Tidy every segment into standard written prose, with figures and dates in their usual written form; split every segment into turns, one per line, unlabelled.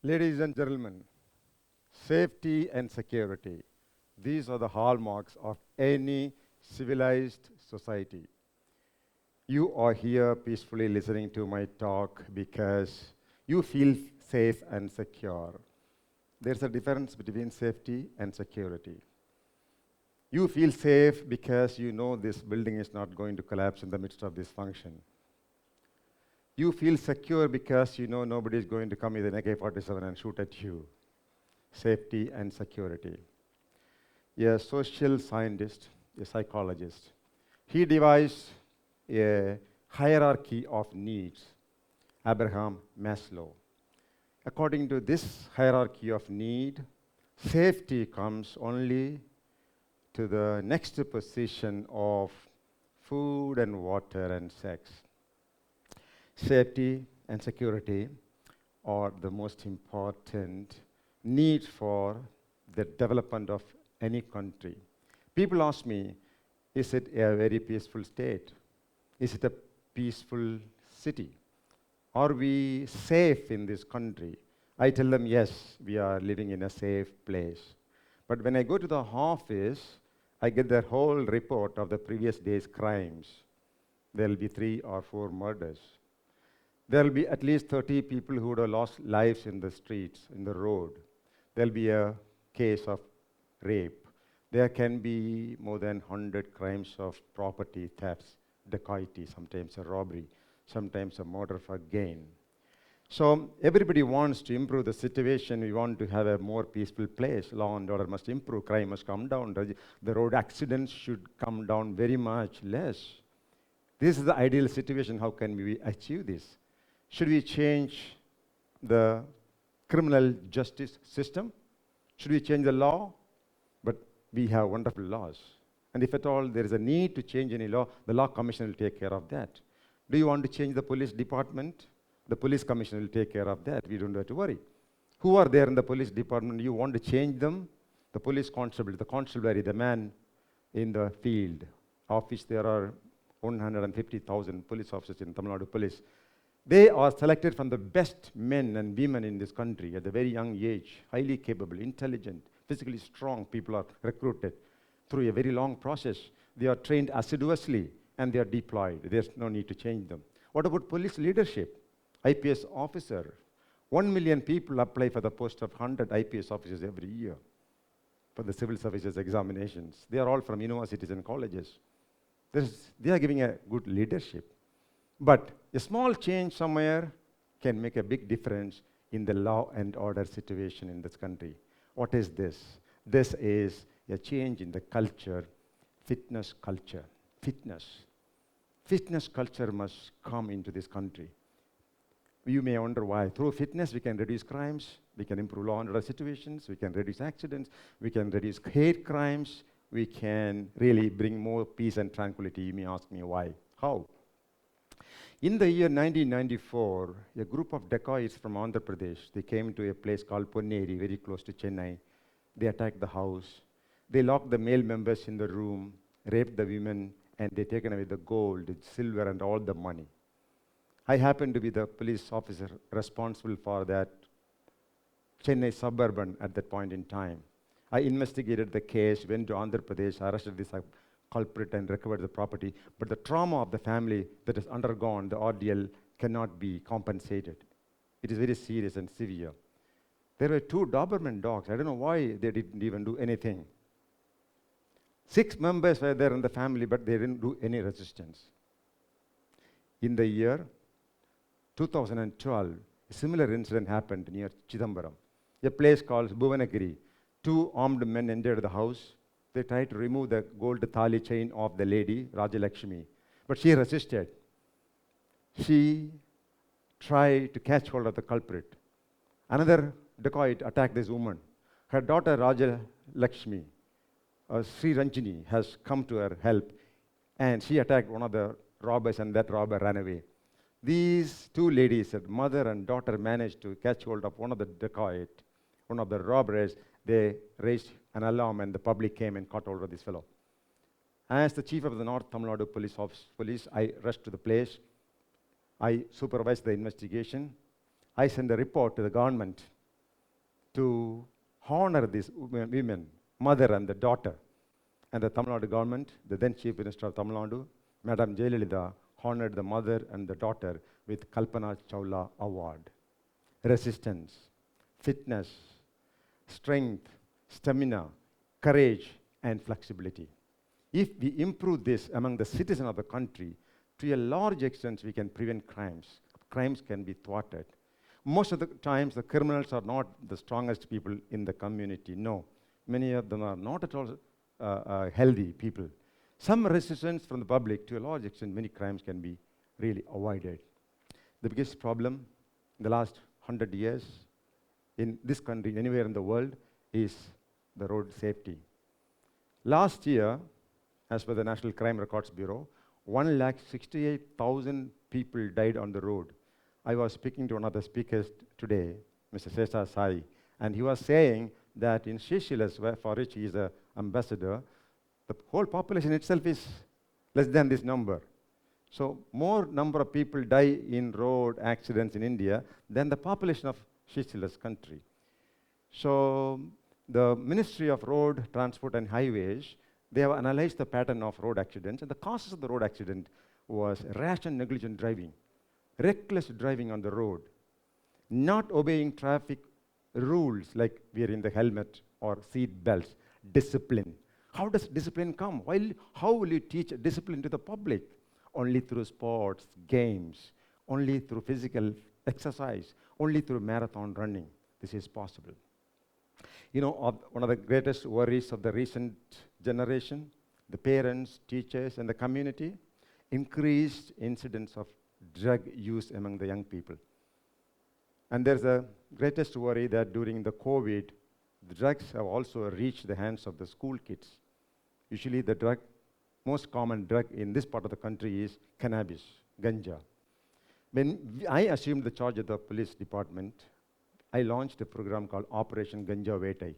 Ladies and gentlemen, safety and security, these are the hallmarks of any civilized society. You are here peacefully listening to my talk because you feel safe and secure. There's a difference between safety and security. You feel safe because you know this building is not going to collapse in the midst of this function. You feel secure because you know nobody is going to come with an AK-47 and shoot at you. Safety and security. A social scientist, a psychologist, he devised a hierarchy of needs, Abraham Maslow. According to this hierarchy of need, safety comes only to the next position of food and water and sex. Safety and security are the most important need for the development of any country. People ask me, is it a very peaceful state? Is it a peaceful city? Are we safe in this country? I tell them, yes, we are living in a safe place. But when I go to the office, I get the whole report of the previous day's crimes. There will be 3 or 4 murders. There will be at least 30 people who would have lost lives in the streets, in the road. There will be a case of rape. There can be more than 100 crimes of property thefts, dacoity, sometimes a robbery, sometimes a murder for gain. So everybody wants to improve the situation. We want to have a more peaceful place. Law and order must improve. Crime must come down. The road accidents should come down very much less. This is the ideal situation. How can we achieve this? Should we change the criminal justice system? Should we change the law? But we have wonderful laws. And if at all there is a need to change any law, the law commission will take care of that. Do you want to change the police department? The police commission will take care of that. We don't have to worry. Who are there in the police department? You want to change them? The police constable, the constabulary, the man in the field, of which there are 150,000 police officers in Tamil Nadu police. They are selected from the best men and women in this country at a very young age, highly capable, intelligent, physically strong people are recruited through a very long process. They are trained assiduously and they are deployed. There's no need to change them. What about police leadership? I.P.S. officer. 1 million people apply for the post of 100 I.P.S. officers every year for the civil services examinations. They are all from universities and colleges. They are giving a good leadership. But a small change somewhere can make a big difference in the law and order situation in this country. What is this? This is a change in the culture, fitness culture. Fitness. Fitness culture must come into this country. You may wonder why. Through fitness, we can reduce crimes, we can improve law and order situations, we can reduce accidents, we can reduce hate crimes, we can really bring more peace and tranquility. You may ask me why. How? In the year 1994, a group of dacoits from Andhra Pradesh, they came to a place called Ponneri, very close to Chennai. They attacked the house. They locked the male members in the room, raped the women, and they taken away the gold, the silver, and all the money. I happened to be the police officer responsible for that Chennai suburban at that point in time. I investigated the case, went to Andhra Pradesh, arrested this culprit and recovered the property. But the trauma of the family that has undergone the ordeal cannot be compensated. It is very serious and severe. There were 2 Doberman dogs. I don't know why they didn't even do anything. 6 members were there in the family, but they didn't do any resistance. In the year 2012, a similar incident happened near Chidambaram, a place called Bhuvanagiri. 2 armed men entered the house. They tried to remove the gold thali chain of the lady, Rajalakshmi, but she resisted. She tried to catch hold of the culprit. Another dacoit attacked this woman. Her daughter, Rajalakshmi, Sri Ranjini, has come to her help, and she attacked one of the robbers, and that robber ran away. These 2 ladies, mother and daughter, managed to catch hold of one of the dacoit, one of the robbers. They raised an alarm, and the public came and caught hold of this fellow. As the chief of the North Tamil Nadu police, I rushed to the place. I supervised the investigation. I sent a report to the government to honor these women, mother and the daughter. And the Tamil Nadu government, the then Chief Minister of Tamil Nadu, Madam Jayalalitha, honored the mother and the daughter with Kalpana Chawla Award. Resistance, fitness, strength, stamina, courage, and flexibility. If we improve this among the citizens of the country, to a large extent we can prevent crimes. Crimes can be thwarted. Most of the times the criminals are not the strongest people in the community. No, many of them are not at all healthy people. Some resistance from the public, to a large extent, many crimes can be really avoided. The biggest problem in the last 100 years in this country, anywhere in the world, is the road safety. Last year, as per the National Crime Records Bureau, 168,000 people died on the road. I was speaking to one of the speakers today, Mr. Sesha Sai, and he was saying that in Seychelles, for which he is an ambassador, the whole population itself is less than this number. So more number of people die in road accidents in India than the population of Seychelles country. So the Ministry of Road, Transport and Highways, they have analyzed the pattern of road accidents, and the causes of the road accident was rash and negligent driving, reckless driving on the road, not obeying traffic rules like wearing the helmet or seat belts, discipline. How does discipline come? How will you teach discipline to the public? Only through sports, games, only through physical exercise, only through marathon running. This is possible. You know, one of the greatest worries of the recent generation, the parents, teachers, and the community, increased incidence of drug use among the young people. And there's a greatest worry that during the COVID, the drugs have also reached the hands of the school kids. Usually the most common drug in this part of the country is cannabis, ganja. When I assumed the charge of the police department, I launched a program called Operation Ganja Vetai.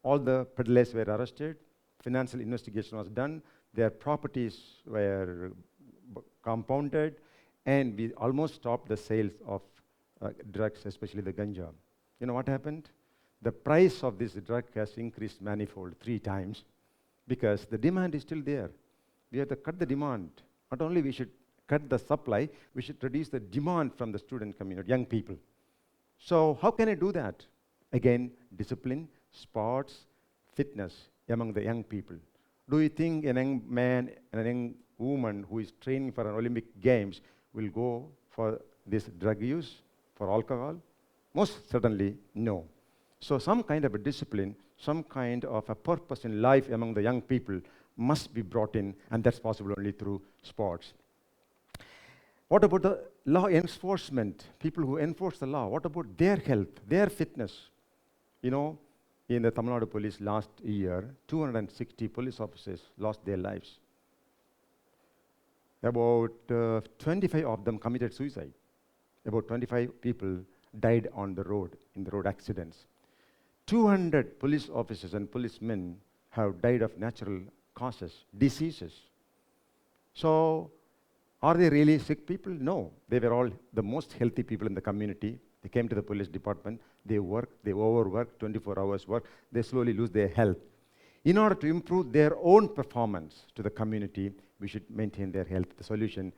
All the peddlers were arrested, financial investigation was done, their properties were compounded, and we almost stopped the sales of drugs, especially the ganja. You know what happened? The price of this drug has increased manifold, 3 times, because the demand is still there. We have to cut the demand. Not only we should cut the supply, we should reduce the demand from the student community, young people. So how can I do that? Again, discipline, sports, fitness among the young people. Do you think a young man and a young woman who is training for an Olympic Games will go for this drug use, for alcohol? Most certainly, no. So some kind of a discipline, some kind of a purpose in life among the young people must be brought in, and that's possible only through sports. What about the law enforcement, people who enforce the law? What about their health, their fitness? You know, in the Tamil Nadu police last year, 260 police officers lost their lives. About 25 of them committed suicide. About 25 people died on the road, in the road accidents. 200 police officers and policemen have died of natural causes, diseases. So, are they really sick people? No. They were all the most healthy people in the community. They came to the police department, they work, they overwork, 24 hours work, they slowly lose their health. In order to improve their own performance to the community, we should maintain their health. The solution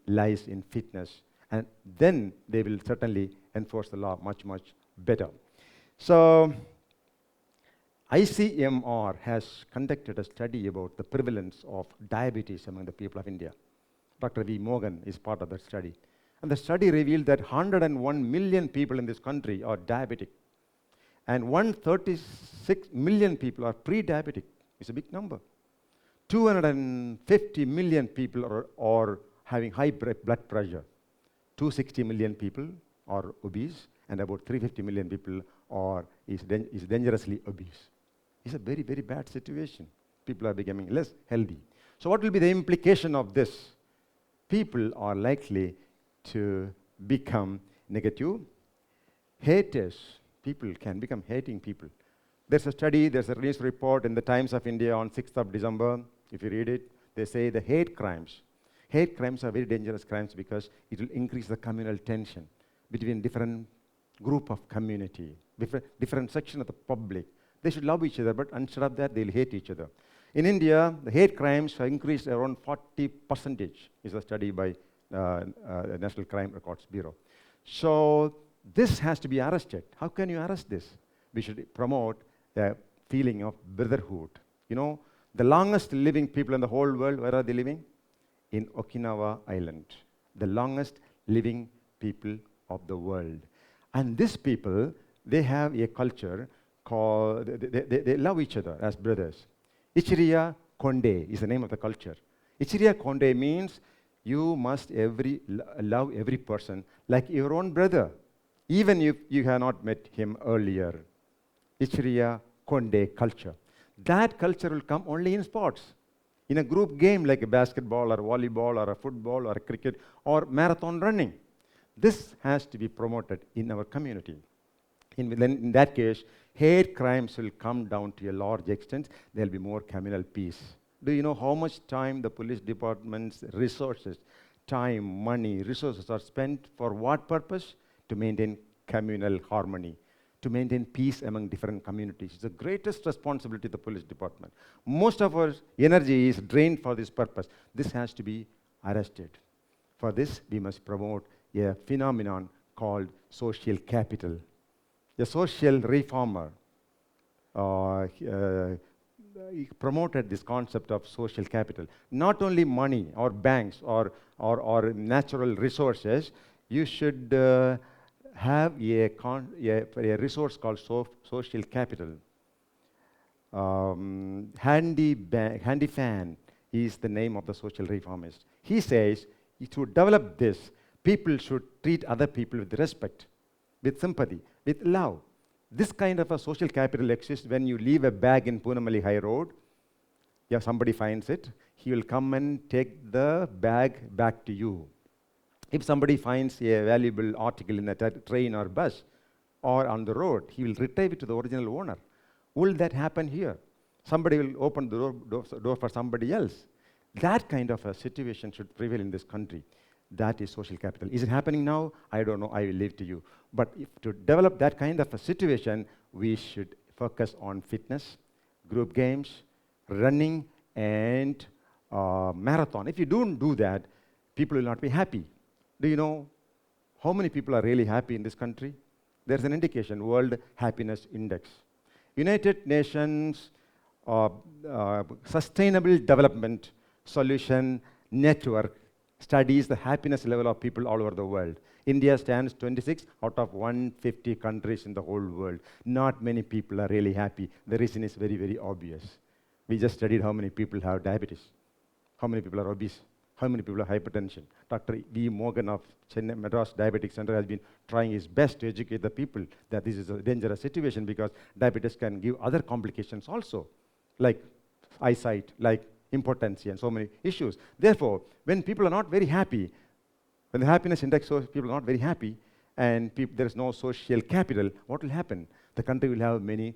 lies in fitness, and then they will certainly enforce the law much, much better. So, ICMR has conducted a study about the prevalence of diabetes among the people of India. Dr. V. Morgan is part of that study. And the study revealed that 101 million people in this country are diabetic. And 136 million people are pre-diabetic. It's a big number. 250 million people are having high blood pressure. 260 million people are obese, and about 350 million people is dangerously obese. It's a very, very bad situation. People are becoming less healthy. So what will be the implication of this? People are likely to become negative, haters. People can become hating people. There's a study, there's a release report in the Times of India on 6th of December. If you read it, They say the hate crimes. Hate crimes are very dangerous crimes because it will increase the communal tension between different group of community, different section of the public. They should love each other, but instead of that, they'll hate each other. In India, the hate crimes have increased around 40%, is a study by the National Crime Records Bureau. So this has to be arrested. How can you arrest this? We should promote a feeling of brotherhood. You know, the longest living people in the whole world, where are they living? In Okinawa Island. The longest living people of the world. And these people, they have a culture called, they love each other as brothers. Ichiriya Konde is the name of the culture. Ichiriya Konde means you must love every person like your own brother, even if you have not met him earlier. Ichiriya Konde culture. That culture will come only in sports. In a group game like a basketball or volleyball or a football or a cricket or marathon running. This has to be promoted in our community. In that case, hate crimes will come down to a large extent. There will be more communal peace. Do you know how much time the police department's resources, time, money, resources are spent for what purpose? To maintain communal harmony, to maintain peace among different communities. It's the greatest responsibility of the police department. Most of our energy is drained for this purpose. This has to be arrested. For this, we must promote a phenomenon called social capital. A social reformer he promoted this concept of social capital. Not only money or banks or natural resources, you should have a resource called social capital. Handy Fan is the name of the social reformist. He says, to develop this, people should treat other people with respect, with sympathy, with love. This kind of a social capital exists when you leave a bag in Poonamali High Road. If somebody finds it, he will come and take the bag back to you. If somebody finds a valuable article in a train or bus or on the road, he will retrieve it to the original owner. Will that happen here? Somebody will open the door for somebody else. That kind of a situation should prevail in this country. That is social capital. Is it happening now? I don't know. I will leave to you. But to develop that kind of a situation, we should focus on fitness, group games, running, and marathon. If you don't do that, people will not be happy. Do you know how many people are really happy in this country? There's an indication, World Happiness Index. United Nations Sustainable Development Solution Network studies the happiness level of people all over the world. India stands 26 out of 150 countries in the whole world. Not many people are really happy. The reason is very, very obvious. We just studied how many people have diabetes, how many people are obese, how many people have hypertension. Dr. V. Morgan of Chennai Madras Diabetic Center has been trying his best to educate the people that this is a dangerous situation because diabetes can give other complications also, like eyesight, like impotence, and so many issues. Therefore, when people are not very happy, when the happiness index shows people are not very happy, and there is no social capital, what will happen? The country will have many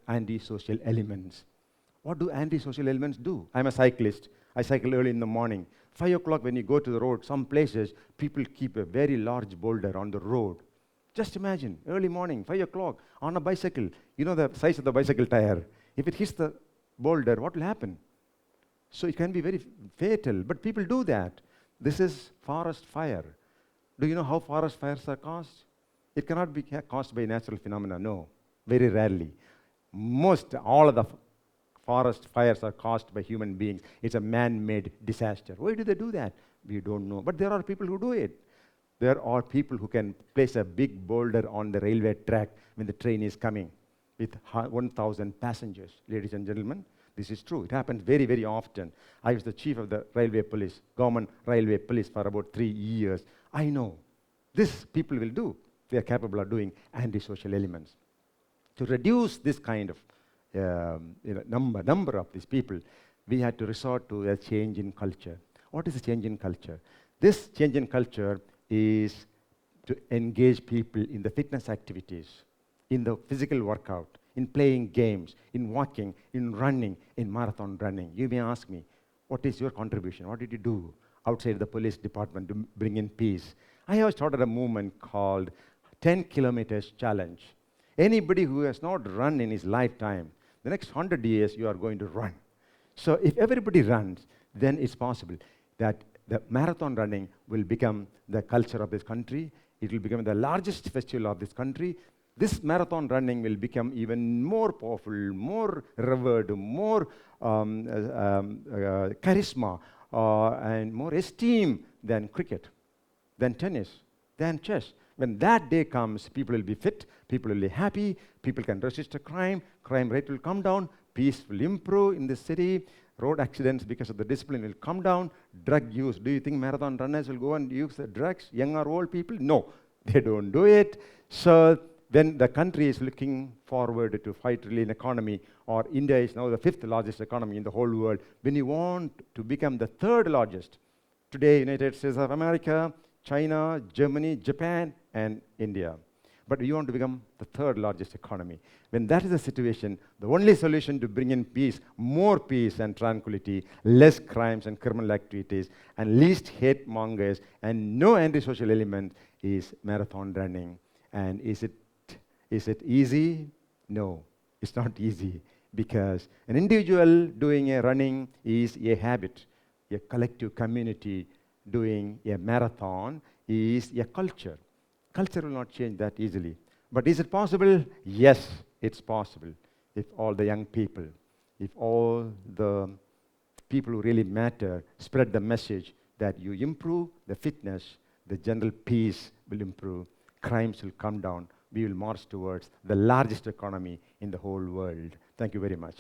anti-social elements. What do anti-social elements do? I'm a cyclist. I cycle early in the morning. 5 o'clock when you go to the road, some places, people keep a very large boulder on the road. Just imagine, early morning, 5 o'clock, on a bicycle. You know the size of the bicycle tire. If it hits the boulder, what will happen? So it can be very fatal, but people do that. This is forest fire. Do you know how forest fires are caused? It cannot be caused by natural phenomena, no, very rarely. All of the forest fires are caused by human beings. It's a man-made disaster. Why do they do that? We don't know, but there are people who do it. There are people who can place a big boulder on the railway track when the train is coming with 1,000 passengers. Ladies and gentlemen, this is true. It happens very, very often. I was the chief of the railway police, government railway police for about 3 years. I know. This people will do. They are capable of doing antisocial elements. To reduce this kind of number of these people, we had to resort to a change in culture. What is a change in culture? This change in culture is to engage people in the fitness activities, in the physical workout, in playing games, in walking, in running, in marathon running. You may ask me, What is your contribution? What did you do outside the police department to bring in peace? I have started a movement called 10 kilometers challenge. Anybody who has not run in his lifetime, the next 100 years you are going to run. So if everybody runs, then it's possible that the marathon running will become the culture of this country. It will become the largest festival of this country. This marathon running will become even more powerful, more revered, more charisma, and more esteem than cricket, than tennis, than chess. When that day comes, people will be fit, people will be happy, people can resist a crime rate will come down, peace will improve in the city, road accidents because of the discipline will come down, drug use. Do you think marathon runners will go and use the drugs, young or old people? No, they don't do it. So when the country is looking forward to $5 trillion economy, or India is now the 5th largest economy in the whole world, when you want to become the 3rd largest, today United States of America, China, Germany, Japan, and India. But you want to become the 3rd largest economy. When that is the situation, the only solution to bring in peace, more peace and tranquility, less crimes and criminal activities, and least hate mongers, and no antisocial element is marathon running. And is it easy? No, it's not easy, because an individual doing a running is a habit. A collective community doing a marathon is a culture. Culture will not change that easily. But is it possible? Yes, it's possible. If all the young people, if all the people who really matter spread the message that you improve the fitness, the general peace will improve, crimes will come down, we will march towards the largest economy in the whole world. Thank you very much.